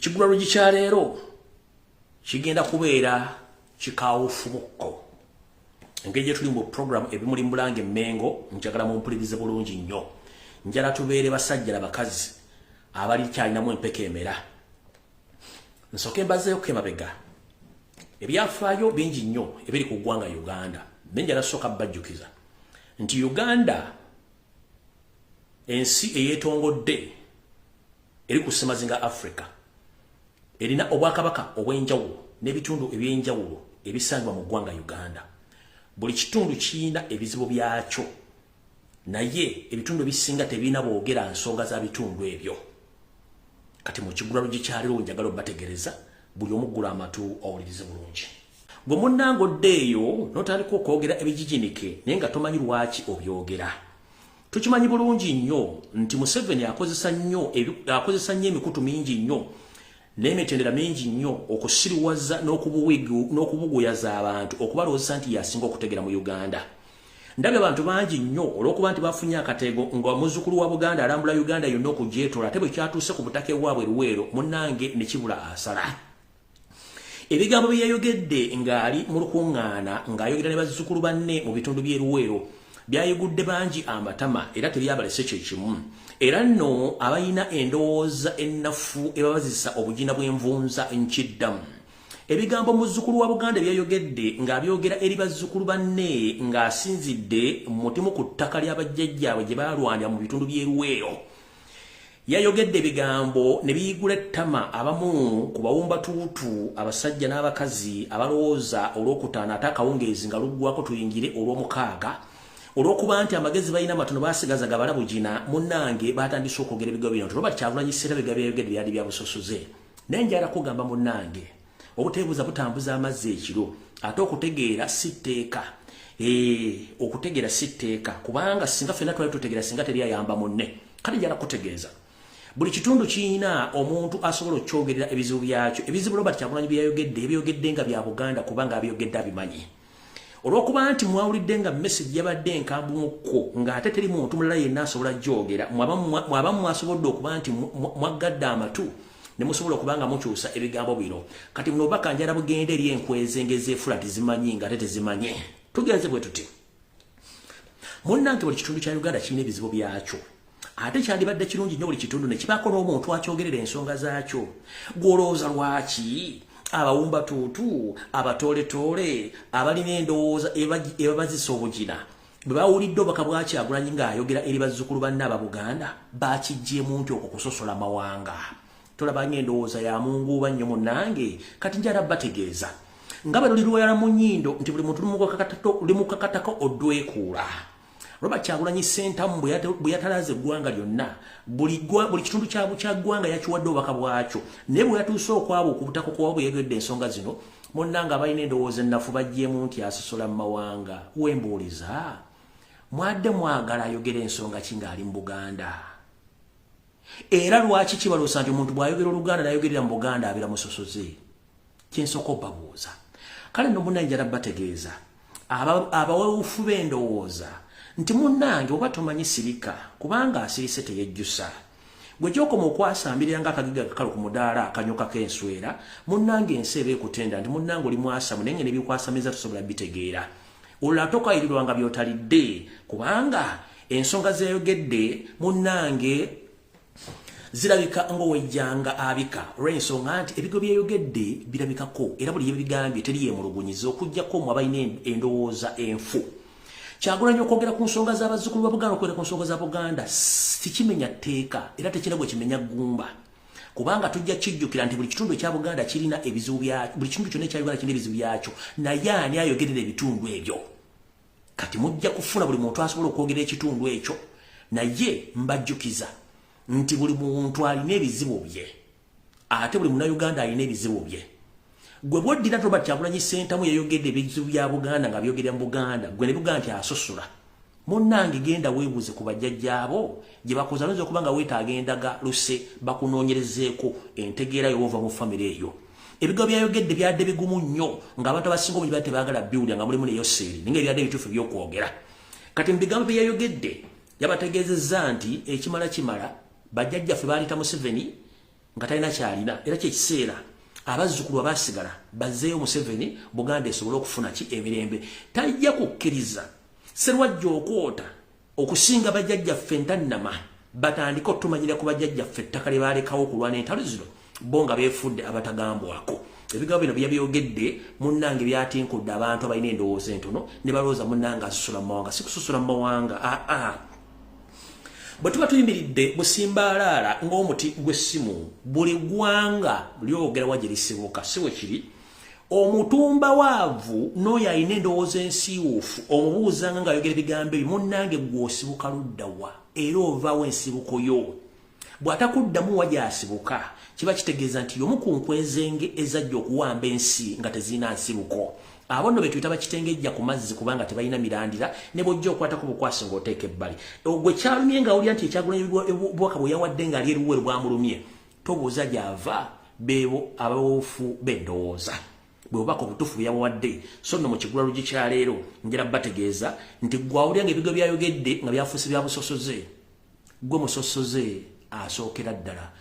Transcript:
Kigulalo gikyaleero kigenda kubeera kikaawufubuko. Engeri gye tuli mu program ebimuli Mulange Mengo njagala mumpulirize bulungi nnyo. Njala tubeere basajja bakazi abali kyalinamu empeke emera. Nsoke mbazeeyo kemabega. Ebyafaayo bingi nnyo ebiri ku ggwanga Uganda. Benjala soka bajjukiza nti Uganda ensi eyeetongodde eri ku semazinga Africa erina obwakabaka obw'enjawulo n'ebitundu eby'enjawulo ebisangibwa mu ggwanga Uganda. Buli kitundu kirina ebizibu byakyo, naye ebitundu ebisinga tebirina boogera nsonga za bitundu ebyo. Kati mu kigulalo gikyaliwo njagala obategereza buli omuggula amatu owulirize bulungi. Gwe munnange oddeeyo n'otandika okwogera ebijijinike naye nga tomanyi lwaki obyogera. Tukimanyi bulungi nnyo nti Museveni akozesa nnyo emikutu mingi nnyo n'emitendera mingi nnyo okusiriwaza n'okubuguyaza abantu okubalowooza nti yasinga okutegera mu Uganda. Ndabye abantu bangi nnyo olw'okuba nti bafunye akateego nga muzzukulu wa Buganda alambula Uganda yonna okugyetola ate bwe kyatuuse ku butaka bwabwe Luweero munnange ne kibula asala. Ebigambo bye yayogedde ng'ali mu lukuŋŋaana ng'ayogera ne bazzukulu banne mu bitundu by'e Luweero byayigudde bangi amatama era teryabalese kye kimu. Era nno abayina endowooza ennafu ebabazisa obugina bw'envunza nkiddamu. Ebigambo muzzukulu wa Buganda byayogedde ng'abyogera eri bazzukulu banne ng'asinzidde mutima ku ttaka ly'abajjajjaabwe gye baalwanira mu bitundu by'e Luweero. Yayogedde ebigambo ne biyigula ettama abamu ku bawumbatuutu abasajja n'abakazi abalowooza olw'okutaano ate akawungeezi nga luggwako tuyingire olw'omukaaga. Olw'okuba nti amagezi balina matono baasigaza gabala bugina munnange batandise okwogera ebigambo bino nti Robert Kyagulanyi Ssentamu ebigambo byayogedde byali bya busosoze. Naye njala kugamba munnange obuteebuuza butambuza amazzi ekiro ate okutegeera si tteeka. Okutegeera si tteeka kubanga singa ffenna twali tutegeera singa teri ayamba munne. Kale njala kutegeeza buli kitundu kirina omuntu asobola okyogerera ebizibu byakyo. Ebizibu Robert Kyagulanyi byayogedde nga bya Buganda kubanga abyogedde abimanyi. Olw'okuba nti mwawulidde nga message yabadde enkambumuko ng'ate teri muntu mulala yenna asobola gyogera, mwabamu mwasobodde okuba nti mwaggadde amatu ne musobola okuba nga mukyusa ebigambo bino. Kati muno obubaka njala bugende eri enkweze ng'ezeefula tezimanyi ng'ate tezimanyi. Tugenze bwe tuti munnange buli kitundu kya Uganda kirina ebizibu byakyo. Ate kyandibadde kirungi nnyo buli kitundu ne kibaako n'omuntu akyogerera ensonga zaakyo. Gw'olowooza lwaki abawumbatuutu abatooletoole abalina endowooza ebabazisa obugina bwe bawulidde obubaka bwa Kyagulanyi ng'ayogera eri bazzukulu banne aba Buganda baakiggyemu nti okwo kusosola mawanga. Tolabanga endowooza ya munguuba nnyo munnange. Kati njala bategeeza nga bwe luli lweyala mu nnyindo nti buli muntu luli mu kakatako oddwekuula. Robert Kyagulanyi Ssentamu bwe yatalaze eggwanga lyonna buli kitundu kya ggwanga yakiwadde obubaka bwakyo, naye bwe yatuuse okwabo ku butaka kuba bwe yayogedde ensonga zino munnange abalina endowooza ennafu baggyemu nti asosola mu mawanga. Wembuuliza mwadde mwagala ayogera ensonga ki ng'ali mu Buganda? Era lwaki kibaloosa nti omuntu bw'ayogera Oluganda n'ayogerera mu Buganda abeera musosoze? Kyensooka obbabuuza. Kale nno munnange njala bategeeza abawuufu b'endowooza nti munnange oba tomanyi sirika kubanga asirise teyejjusa. Gwe gy'okoma okwasambirira ng'akagiga kakalu ku mudaala akanyoka k'enswera munnange ensi eba ekutenda nti munnange oli mwasamu naye ngene ebikwasamiza tosobola bitegeera. Olula tokayirirwa nga by'otalidde kubanga ensonga zeyayogedde munnange zirabika ng'owejjanga abika olw'ensonga nti ebigo byeyogedde birabikako era buli yebigambye teri yeemulugunyiza okuggyako mu abalina endowooza enfu. Kyagulanyi okwogera ku nsonga z'abazzukulu ba Buganda okwogera ku nsonga za Buganda tikimenya tteeka era tekira bwe kimenya ggumba kubanga tujja kijjukira nti buli kitundu ekya Buganda kirina ebizibu byakyo, buli kitundu kyonna ekya Uganda kirina ebizibu byakyo, naye ani ayogerera ebitundu ebyo? Kati mujja kufuna buli muntu asobola okwogera ekitundu ekyo, naye mbajjukiza nti buli muntu alina ebizibu bye ate buli munnayuganda alina ebizibu bye. Gwe bwoddira Robert Kyagulanyi Ssentamu yayogedde ebizibu bya Buganda nga byogerera mu Buganda gwe ne Buganda nti asosola. Munnange genda weebuuze ku bajjajjaabo gye bakoze alonze okuba nga weetaaga endaga luse bakunoonyerezeeko entegeera y'ova mu famire eyo. Ebigambo byayogedde byadde bigumu nnyo ng'abantu abasinga obungi badde tebaagala biwulira nga mulimu neyo seeri ninga ebyadde ebituufu by'okwogera. Kati mu bigambo bye yayogedde yabategeezezza nti ekimala kimala bajjajjaffe baalita Museveni nga talina kyalina era kyekiseera abazzukulu abasigala bazzeeyo Museveni Buganda esobole okufuna ki emirembe. Tajja kukkiriza Sserwajja okwota okusinga bajjajjaffe ntannama batandika otumanyira ku bajjajjaffe ettaka lye baalekawo okulwana entalo zino bo nga beefudde abatagambwako. Ebigambo bino byabyogeddde munnange byatinkudde abantu abalina endowooza entono ne balowooza munnange asusula mu mawanga. Si kususula mu mawanga, bwe tuba tuyimiridde busimbaalaala ng'omuti gw'essimu buli ggwanga lyogera wa gye lisibuka si bwe kiri. Omutumba waavu n'oyo alina endowooza ensiiwuufu omubuuzanga ng'ayogera ebigambo ebyo munnange gw'osibuka ludda wa era ovaawo ensibuko yo. Bw'atakuddamu wa gy'asibuka kiba kitegeeza nti y'omu ku nkwezenge ezajja okuwamba ensi nga tezirina nsibuko. Abo nno be tuyita bakitengejja ku mazzi kubanga tebalina mirandira ne bw'ojja okukwatako bukwasi ng'oteeka ebbali. Gwe kyalumye ng'awulira nti ekyagulanya bwaka bwe yawadde ng'ali eruwero bwamulumye tobuuza gy'ava beebo abawuufu b'endowooza. Bwe bubaka obutuufu bwe yabawadde so nno mu kigula kyaleero njala bategeeza nti gwe awulira ng'ebigo byayogedde nga byafuuse bya busosoze gwe musosoze asookera ddala.